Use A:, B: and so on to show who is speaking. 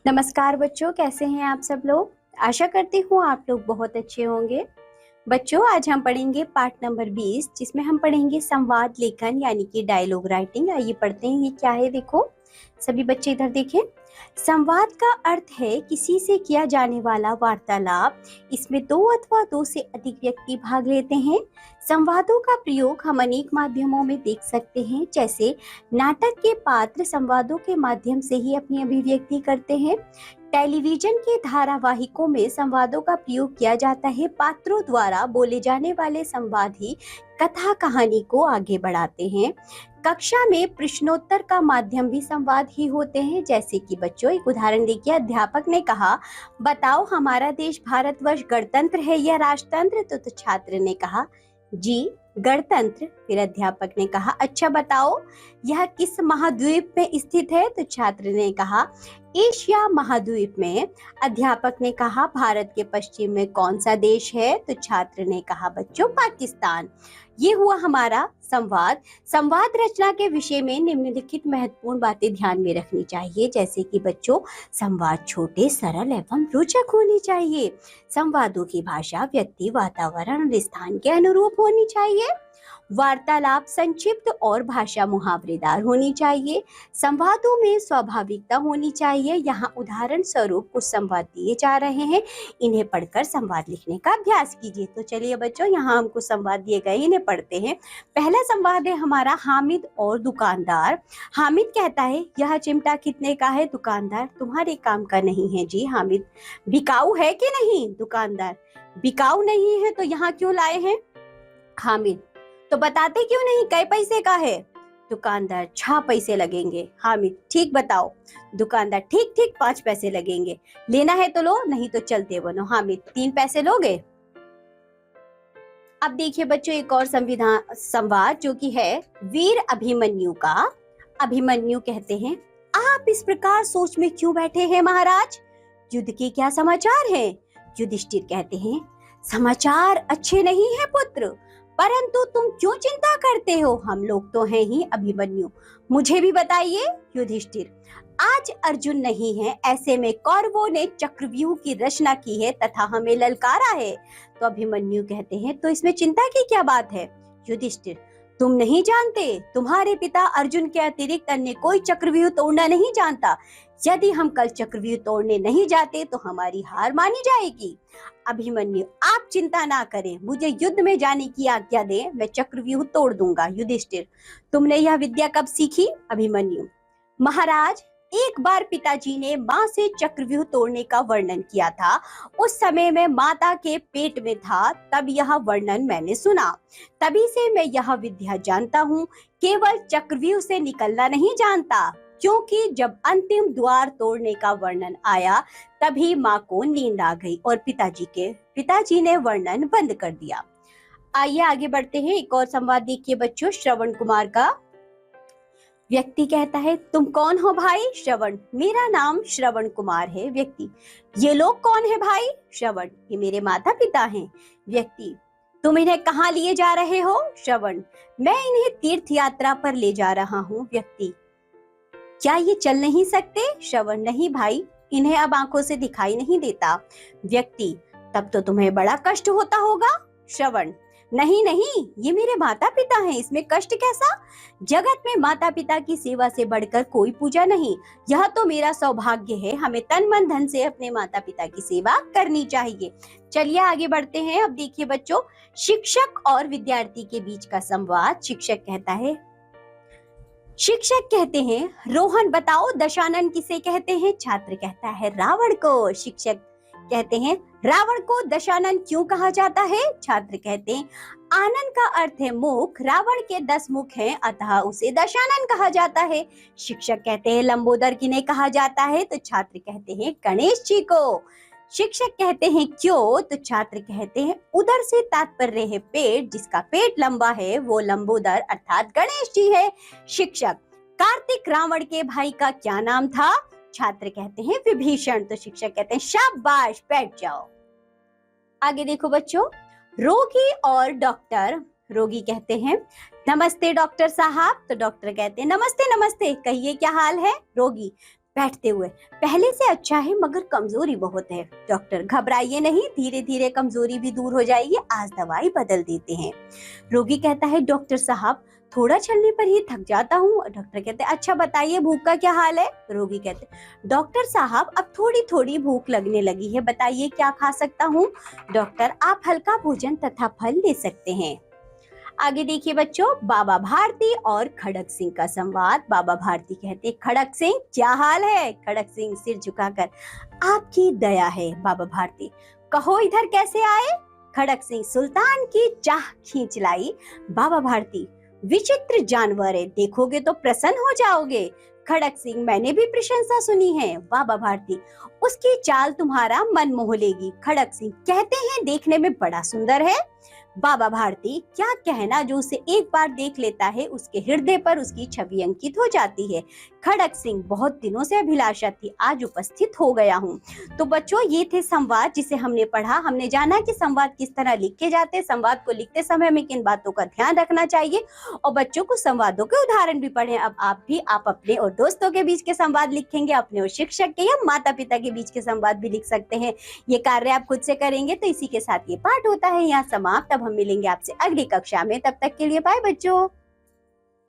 A: नमस्कार बच्चों, कैसे हैं आप सब लोग। आशा करती हूँ आप लोग बहुत अच्छे होंगे। बच्चों, आज हम पढ़ेंगे पाठ नंबर 20, जिसमें हम पढ़ेंगे संवाद लेखन यानी कि डायलॉग राइटिंग। आइए पढ़ते हैं ये क्या है। देखो सभी बच्चे इधर देखें। संवाद का अर्थ है किसी से किया जाने वाला वार्तालाप। इसमें दो अथवा दो से अधिक व्यक्ति भाग लेते हैं। संवादों का प्रयोग हम अनेक माध्यमों में देख सकते हैं, जैसे नाटक के पात्र संवादों के माध्यम से ही अपनी अभिव्यक्ति करते हैं। टेलीविजन के धारावाहिकों में संवादों का प्रयोग किया जाता है। पात्रों द्वारा बोले जाने वाले संवाद ही कथा कहानी को आगे बढ़ाते हैं। कक्षा में प्रश्नोत्तर का माध्यम भी संवाद ही होते हैं। जैसे कि बच्चों एक उदाहरण देखिए, अध्यापक ने कहा, बताओ हमारा देश भारतवर्ष गणतंत्र है या राजतंत्र। तो छात्र ने कहा, जी गणतंत्र। फिर अध्यापक ने कहा, अच्छा बताओ यह किस महाद्वीप में स्थित है। तो छात्र ने कहा, एशिया महाद्वीप में। अध्यापक ने कहा, भारत के पश्चिम में कौन सा देश है। तो छात्र ने कहा, बच्चों पाकिस्तान। ये हुआ हमारा संवाद। संवाद रचना के विषय में निम्नलिखित महत्वपूर्ण बातें ध्यान में रखनी चाहिए, जैसे कि बच्चों संवाद छोटे, सरल एवं रोचक होने चाहिए। संवादों की भाषा व्यक्ति, वातावरण और स्थान के अनुरूप होनी चाहिए। वार्तालाप संक्षिप्त और भाषा मुहावरेदार होनी चाहिए। संवादों में स्वाभाविकता होनी चाहिए। यहाँ उदाहरण स्वरूप कुछ संवाद दिए जा रहे हैं, इन्हें पढ़कर संवाद लिखने का अभ्यास कीजिए। तो चलिए बच्चों, यहाँ हमको संवाद दिए गए, इन्हें पढ़ते हैं। पहला संवाद है हमारा हामिद और दुकानदार। हामिद कहता है, यह चिमटा कितने का है। दुकानदार, तुम्हारे काम का नहीं है जी। हामिद, बिकाऊ है कि नहीं। दुकानदार, बिकाऊ नहीं है तो यहाँ क्यों लाए हैं। हामिद, तो बताते क्यों नहीं, कै पैसे का है। दुकानदार, 6 पैसे लगेंगे। हामिद, ठीक बताओ। दुकानदार, ठीक ठीक 5 पैसे लगेंगे। लेना है तो लो, नहीं तो चलते बनो। हामिद, 3 पैसे लोगे। अब देखिए बच्चों एक और संवाद जो कि है वीर अभिमन्यु का। अभिमन्यु कहते हैं, आप इस प्रकार सोच में क्यों बैठे हैं महाराज, युद्ध के क्या समाचार हैं। युधिष्ठिर कहते हैं, समाचार अच्छे नहीं है पुत्र, परंतु तुम क्यों चिंता करते हो, हम लोग तो हैं ही। अभिमन्यु, मुझे भी बताइए। युधिष्ठिर, आज अर्जुन नहीं है, ऐसे में कौरवों ने चक्रव्यूह की रचना की है तथा हमें ललकारा है। तो अभिमन्यु कहते हैं, तो इसमें चिंता की क्या बात है। युधिष्ठिर, तुम नहीं जानते, तुम्हारे पिता अर्जुन के अतिरिक्त अन्य कोई चक्रव्यूह तोड़ना नहीं जानता। यदि हम कल चक्रव्यूह तोड़ने नहीं जाते तो हमारी हार मानी जाएगी। अभिमन्यु, आप चिंता ना करें, मुझे युद्ध में जाने की आज्ञा दें, मैं चक्रव्यूह तोड़ दूंगा। युधिष्ठिर, तुमने यह विद्या कब सीखी। अभिमन्यु, महाराज एक बार पिताजी ने माँ से चक्रव्यूह तोड़ने का वर्णन किया था। उस समय मैं माता के पेट में था, तब यह वर्णन मैंने सुना, तभी से मैं यह विद्या जानता हूँ। केवल चक्रव्यूह से निकलना नहीं जानता, क्योंकि जब अंतिम द्वार तोड़ने का वर्णन आया तभी माँ को नींद आ गई और पिताजी ने वर्णन बंद कर दिया। आइए आगे बढ़ते हैं। एक और संवाद देखिए बच्चों, श्रवण कुमार का। व्यक्ति कहता है, तुम कौन हो भाई। श्रवण, मेरा नाम श्रवण कुमार है। व्यक्ति, ये लोग कौन है भाई। श्रवण, ये मेरे माता पिता हैं। व्यक्ति, तुम इन्हें कहाँ लिए जा रहे हो। श्रवण, मैं इन्हें तीर्थ यात्रा पर ले जा रहा हूँ। व्यक्ति, क्या ये चल नहीं सकते। श्रवण, नहीं भाई, इन्हें अब आंखों से दिखाई नहीं देता। व्यक्ति, तब तो तुम्हें बड़ा कष्ट होता होगा। श्रवण, नहीं नहीं, ये मेरे माता पिता हैं, इसमें कष्ट कैसा। जगत में माता पिता की सेवा से बढ़कर कोई पूजा नहीं, यह तो मेरा सौभाग्य है। हमें तन मन धन से अपने माता पिता की सेवा करनी चाहिए। चलिए आगे बढ़ते हैं। अब देखिए बच्चों, शिक्षक और विद्यार्थी के बीच का संवाद। शिक्षक कहते हैं, रोहन बताओ दशानन किसे कहते हैं। छात्र कहता है, रावण को। शिक्षक कहते हैं, रावण को दशानन क्यों कहा जाता है। छात्र कहते हैं, आनन का अर्थ है मुख, रावण के 10 मुख हैं, अतः उसे दशानन कहा जाता है। शिक्षक कहते हैं, लंबोदर किन्हें कहा जाता है। तो छात्र कहते हैं, गणेश जी को। शिक्षक कहते हैं, क्यों। तो छात्र कहते हैं, उदर से तात्पर्य है पेट, जिसका पेट लंबा है वो लंबोदर अर्थात गणेश जी है। शिक्षक, कार्तिक रावण के भाई का क्या नाम था। छात्र कहते हैं, विभीषण। तो शिक्षक कहते हैं, शाबाश, बैठ जाओ। आगे देखो बच्चों, रोगी और डॉक्टर। रोगी कहते हैं, नमस्ते डॉक्टर साहब। तो डॉक्टर कहते हैं, नमस्ते नमस्ते, कहिए क्या हाल है। रोगी, बैठते हुए, पहले से अच्छा है मगर कमजोरी बहुत है। डॉक्टर, घबराइए नहीं, धीरे धीरे कमजोरी भी दूर हो जाएगी, आज दवाई बदल देते हैं। रोगी कहता है, डॉक्टर साहब थोड़ा चलने पर ही थक जाता हूँ। डॉक्टर कहते हैं, अच्छा बताइए भूख का क्या हाल है। रोगी कहते हैं, डॉक्टर साहब अब थोड़ी थोड़ी भूख लगने लगी है, बताइए क्या खा सकता हूँ। डॉक्टर, आप हल्का भोजन तथा फल ले सकते हैं। आगे देखिए बच्चों, बाबा भारती और खड़क सिंह का संवाद। बाबा भारती कहते, खड़क सिंह क्या हाल है। खड़क सिंह सिर झुकाकर, आपकी दया है बाबा भारती, कहो इधर कैसे आए। खड़क सिंह, सुल्तान की चाह खींच लाई। बाबा भारती, विचित्र जानवर है, देखोगे तो प्रसन्न हो जाओगे। खड़क सिंह, मैंने भी प्रशंसा सुनी है। बाबा भारती, उसकी चाल तुम्हारा मन मोह लेगी। खड़क सिंह, कहते हैं देखने में बड़ा सुंदर है। बाबा भारती, क्या कहना, जो उसे एक बार देख लेता है उसके हृदय पर उसकी छवि अंकित हो जाती है। खड़क सिंह, बहुत दिनों से अभिलाषा थी, आज उपस्थित हो गया हूँ। तो बच्चों, ये थे संवाद जिसे हमने पढ़ा। हमने जाना कि संवाद किस तरह लिखे जाते हैं, संवाद को लिखते समय हमें किन बातों का ध्यान रखना चाहिए, और बच्चों को संवादों के उदाहरण भी पढ़े। अब आप अपने और दोस्तों के बीच के संवाद लिखेंगे, अपने और शिक्षक के या माता पिता के बीच के संवाद भी लिख सकते हैं। ये कार्य आप खुद से करेंगे। तो इसी के साथ ये पाठ होता है यहाँ समाप्त। अब हम मिलेंगे आपसे अगली कक्षा में, तब तक के लिए बाय बच्चों।